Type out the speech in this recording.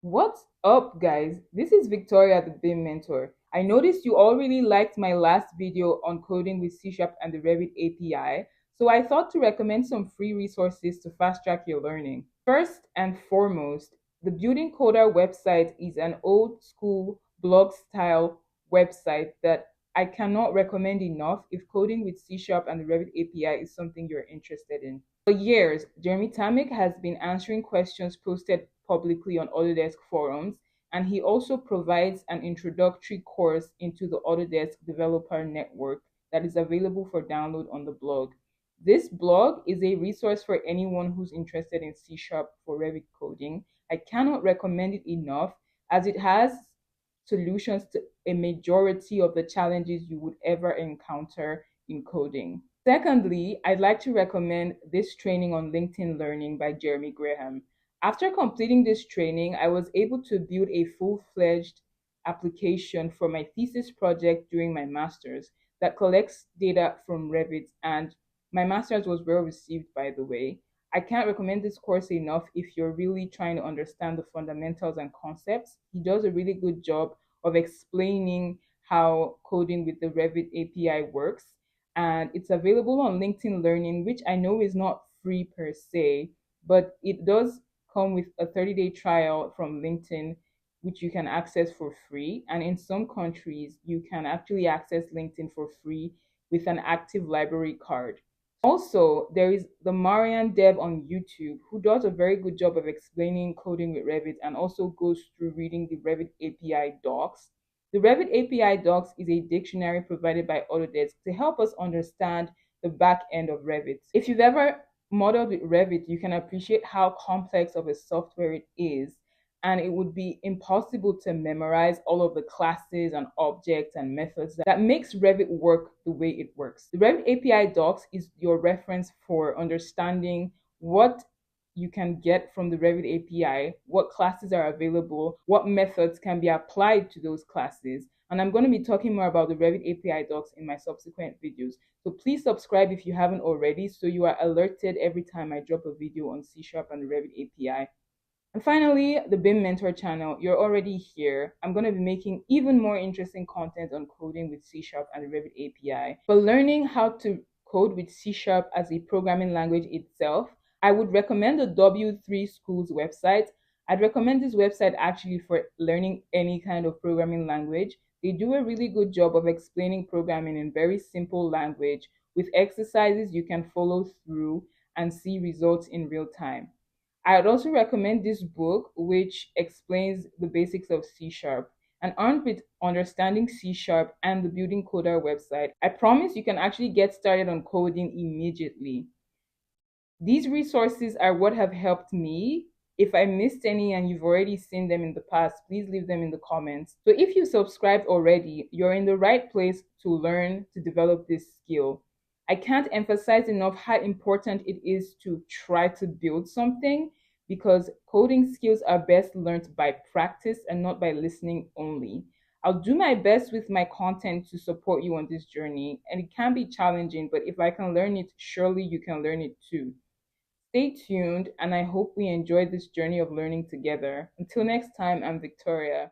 What's up, guys? This is Victoria, the BIM mentor. I noticed you all really liked my last video on coding with C Sharp and the Revit API, so I thought to recommend some free resources to fast track your learning. First and foremost, the Building Coder website is an old school blog style website that I cannot recommend enough if coding with C Sharp and the Revit API is something you're interested in. For years, Jeremy Tamick has been answering questions posted publicly on Autodesk forums, and he also provides an introductory course into the Autodesk Developer Network that is available for download on the blog. This blog is a resource for anyone who's interested in C Sharp for Revit coding. I cannot recommend it enough as it has solutions to a majority of the challenges you would ever encounter in coding. Secondly, I'd like to recommend this training on LinkedIn Learning by Jeremy Graham. After completing this training, I was able to build a full-fledged application for my thesis project during my master's that collects data from Revit, and my master's was well received, by the way. I can't recommend this course enough if you're really trying to understand the fundamentals and concepts. He does a really good job of explaining how coding with the Revit API works. And it's available on LinkedIn Learning, which I know is not free per se, but it does come with a 30-day trial from LinkedIn, which you can access for free. And in some countries, you can actually access LinkedIn for free with an active library card. Also, there is the Marian Dev on YouTube who does a very good job of explaining coding with Revit and also goes through reading the Revit API docs. The Revit API docs is a dictionary provided by Autodesk to help us understand the back end of Revit. If you've ever modeled with Revit, you can appreciate how complex of a software it is, and it would be impossible to memorize all of the classes and objects and methods that makes Revit work the way it works. The Revit API docs is your reference for understanding what you can get from the Revit API, what classes are available, what methods can be applied to those classes. And I'm going to be talking more about the Revit API docs in my subsequent videos. So please subscribe if you haven't already so you are alerted every time I drop a video on C Sharp and the Revit API. And finally, the BIM Mentor channel. You're already here. I'm going to be making even more interesting content on coding with C Sharp and the Revit API. For learning how to code with C Sharp as a programming language itself, I would recommend the W3 Schools website. I'd recommend this website actually for learning any kind of programming language. They do a really good job of explaining programming in very simple language with exercises you can follow through and see results in real time. I would also recommend this book, which explains the basics of C Sharp. And armed with understanding C Sharp and the Building Coder website, I promise you can actually get started on coding immediately. These resources are what have helped me. If I missed any and you've already seen them in the past, please leave them in the comments. So if you subscribed already, you're in the right place to learn to develop this skill. I can't emphasize enough how important it is to try to build something because coding skills are best learned by practice and not by listening only. I'll do my best with my content to support you on this journey, and it can be challenging, but if I can learn it, surely you can learn it too. Stay tuned, and I hope we enjoy this journey of learning together. Until next time, I'm Victoria.